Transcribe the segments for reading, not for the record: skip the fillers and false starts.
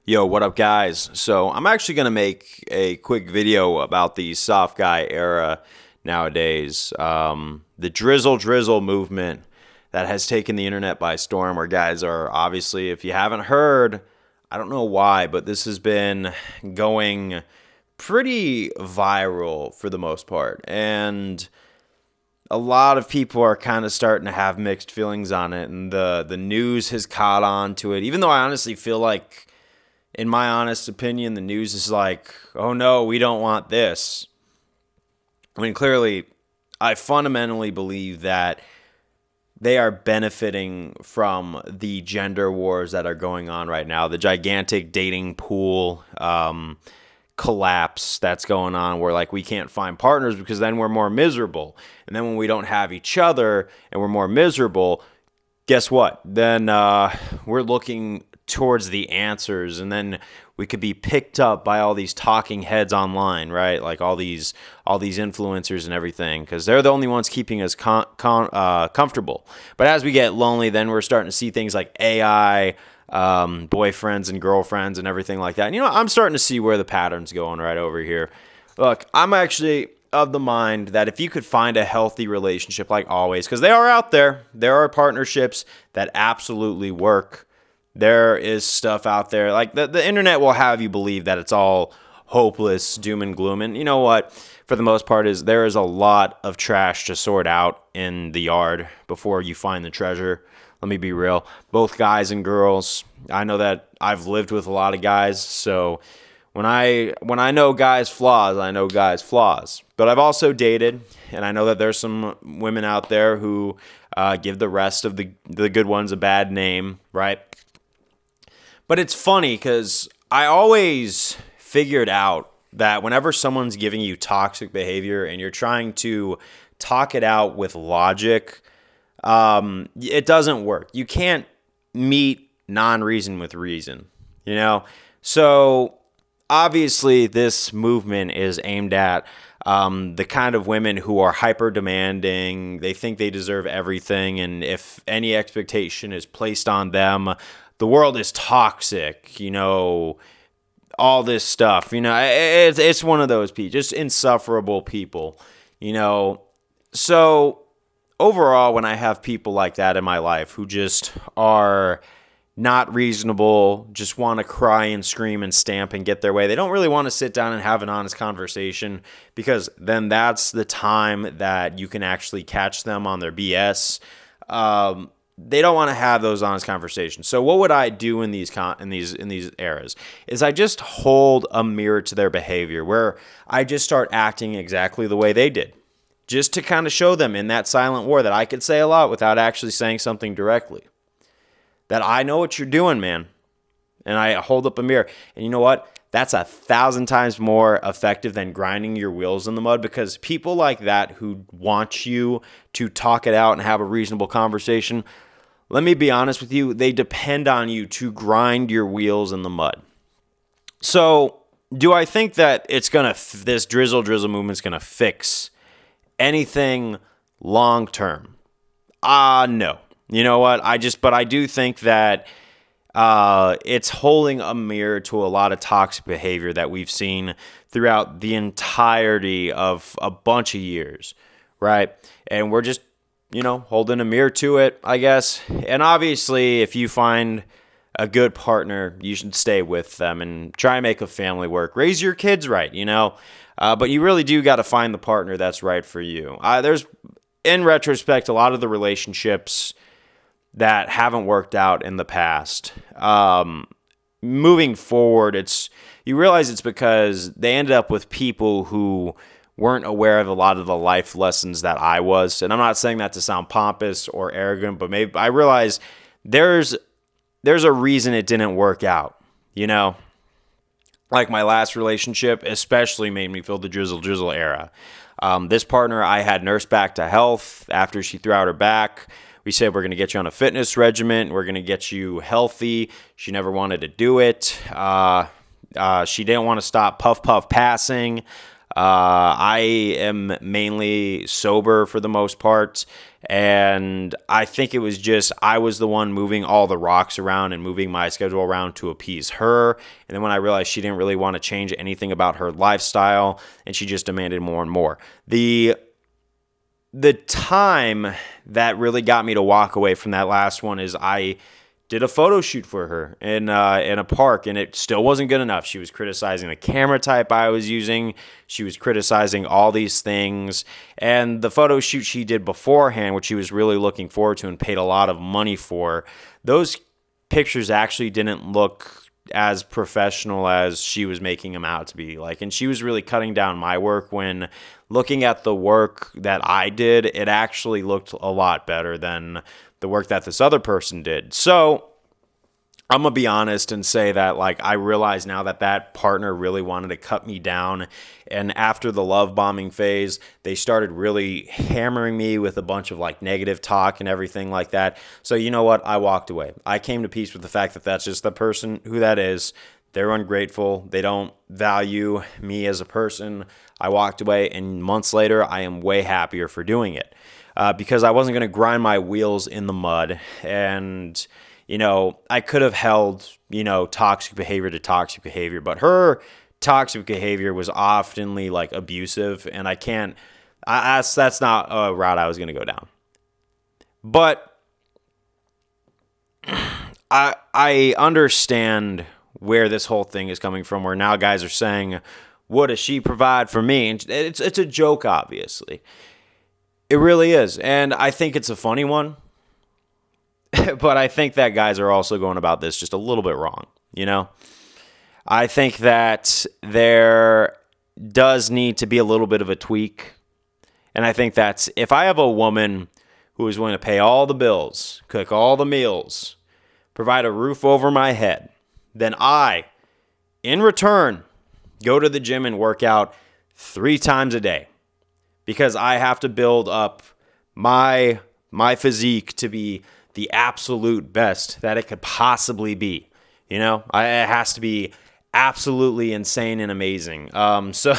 Yo, what up, guys? So, I'm actually going to make a quick video about the soft guy era nowadays. The drizzle movement that has taken the internet by storm, where guys are obviously, if you haven't heard, I don't know why, but this has been going pretty viral for the most part. And a lot of people are kind of starting to have mixed feelings on it, and the news has caught on to it, even though I honestly feel like, in my honest opinion, the news is like, oh no, we don't want this. I mean, clearly, I fundamentally believe that they are benefiting from the gender wars that are going on right now, the gigantic dating pool collapse that's going on, where like we can't find partners because then we're more miserable. And then when we don't have each other and we're more miserable, guess what? Then we're looking towards the answers, and then we could be picked up by all these talking heads online, right? Like all these influencers and everything, because they're the only ones keeping us comfortable. But as we get lonely, then we're starting to see things like AI, boyfriends and girlfriends and everything like that. And, I'm starting to see where the pattern's going right over here. Look, I'm actually of the mind that if you could find a healthy relationship, like always, because they are out there partnerships that absolutely work. There is stuff out there, like the internet will have you believe that it's all hopeless, doom and gloom. And you know what? For the most part, there is a lot of trash to sort out in the yard before you find the treasure. Let me be real. Both guys and girls. I know that I've lived with a lot of guys, so when I know guys' flaws, I know guys' flaws. But I've also dated, and I know that there's some women out there who give the rest of the good ones a bad name, right? But it's funny because I always figured out that whenever someone's giving you toxic behavior and you're trying to talk it out with logic, it doesn't work. You can't meet non-reason with reason, So obviously this movement is aimed at the kind of women who are hyper demanding. They think they deserve everything, and if any expectation is placed on them, the world is toxic, all this stuff. It's one of those people, just insufferable people, So overall, when I have people like that in my life who just are not reasonable, just want to cry and scream and stamp and get their way, they don't really want to sit down and have an honest conversation, because then that's the time that you can actually catch them on their BS. They don't want to have those honest conversations. So what would I do in these eras is I just hold a mirror to their behavior, where I just start acting exactly the way they did, just to kind of show them in that silent war that I could say a lot without actually saying something directly, that I know what you're doing, man. And I hold up a mirror. And you know what? That's 1,000 times more effective than grinding your wheels in the mud, because people like that who want you to talk it out and have a reasonable conversation, let me be honest with you, they depend on you to grind your wheels in the mud. So do I think that this drizzle movement's going to fix anything long term? No. You know what? But I do think that it's holding a mirror to a lot of toxic behavior that we've seen throughout the entirety of a bunch of years, right? And we're just, holding a mirror to it, I guess. And obviously, if you find a good partner, you should stay with them and try and make a family work. Raise your kids right, But you really do got to find the partner that's right for you. There's, in retrospect, a lot of the relationships that haven't worked out in the past. Moving forward, you realize it's because they ended up with people who weren't aware of a lot of the life lessons that I was. And I'm not saying that to sound pompous or arrogant, but maybe I realize there's a reason it didn't work out, Like my last relationship especially made me feel the drizzle era. This partner, I had nursed back to health after she threw out her back. We said, we're going to get you on a fitness regimen. We're going to get you healthy. She never wanted to do it. She didn't want to stop puff passing. I am mainly sober for the most part, and I think it was just I was the one moving all the rocks around and moving my schedule around to appease her. And then when I realized she didn't really want to change anything about her lifestyle, and she just demanded more and more. The time that really got me to walk away from that last one is I did a photo shoot for her in a park, and it still wasn't good enough. She was criticizing the camera type I was using. She was criticizing all these things. And the photo shoot she did beforehand, which she was really looking forward to and paid a lot of money for, those pictures actually didn't look as professional as she was making them out to be. And she was really cutting down my work when looking at the work that I did, it actually looked a lot better than the work that this other person did. So I'm going to be honest and say that I realize now that partner really wanted to cut me down. And after the love bombing phase, they started really hammering me with a bunch of negative talk and everything like that. So you know what? I walked away. I came to peace with the fact that that's just the person who that is. They're ungrateful. They don't value me as a person. I walked away, and months later, I am way happier for doing it. Because I wasn't going to grind my wheels in the mud. And, I could have held, toxic behavior to toxic behavior. But her toxic behavior was oftenly, abusive. And that's not a route I was going to go down. But I understand where this whole thing is coming from, where now guys are saying, what does she provide for me? And it's a joke, obviously. It really is. And I think it's a funny one. But I think that guys are also going about this just a little bit wrong, I think that there does need to be a little bit of a tweak. And I think that's if I have a woman who is willing to pay all the bills, cook all the meals, provide a roof over my head, then I, in return, go to the gym and work out 3 times a day. Because I have to build up my physique to be the absolute best that it could possibly be. It has to be absolutely insane and amazing. So,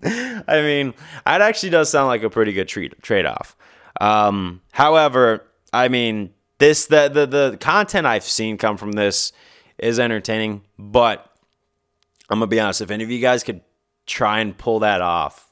I mean, that actually does sound like a pretty good trade-off. However, I mean, the content I've seen come from this is entertaining, but I'm going to be honest, if any of you guys could try and pull that off,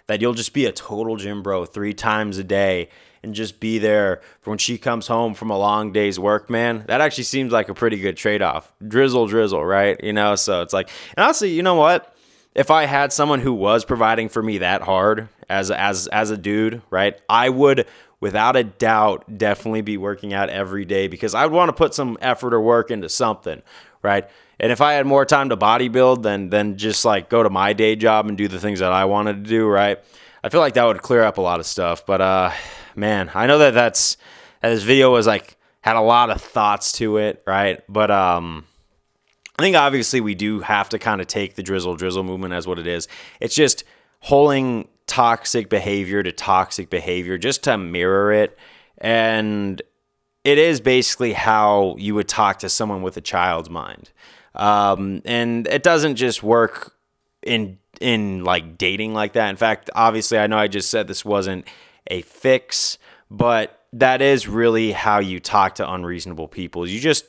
that you'll just be a total gym bro 3 times a day and just be there for when she comes home from a long day's work, man, that actually seems like a pretty good trade-off. Drizzle, right? So it's and honestly, you know what? If I had someone who was providing for me that hard as a dude, right, I would, without a doubt, definitely be working out every day because I'd want to put some effort or work into something, right? And if I had more time to bodybuild than just go to my day job and do the things that I wanted to do, right? I feel like that would clear up a lot of stuff. But man, I know that this video was had a lot of thoughts to it, right? But I think obviously we do have to kind of take the drizzle movement as what it is. It's just holding toxic behavior to toxic behavior just to mirror it. And it is basically how you would talk to someone with a child's mind. And it doesn't just work in dating like that. In fact, obviously, I know I just said this wasn't a fix, but that is really how you talk to unreasonable people. You just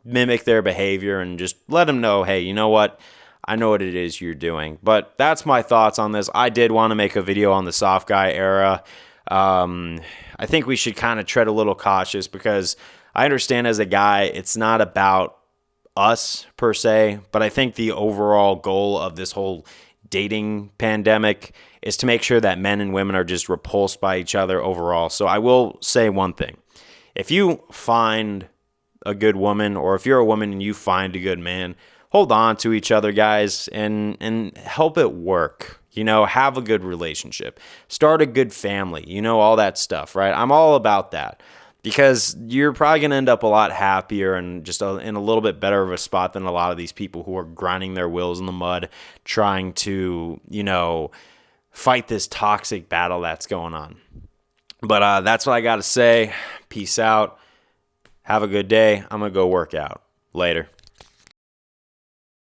mimic their behavior and just let them know, hey, you know what? I know what it is you're doing. But that's my thoughts on this. I did want to make a video on the soft guy era. I think we should kind of tread a little cautious because I understand as a guy, it's not about us per se, but I think the overall goal of this whole dating pandemic is to make sure that men and women are just repulsed by each other overall. So I will say one thing. If you find a good woman, or if you're a woman and you find a good man, hold on to each other, guys, and help it work. Have a good relationship. Start a good family. All that stuff, right? I'm all about that. Because you're probably going to end up a lot happier and just in a little bit better of a spot than a lot of these people who are grinding their wheels in the mud, trying to, fight this toxic battle that's going on. But that's what I got to say. Peace out. Have a good day. I'm going to go work out. Later.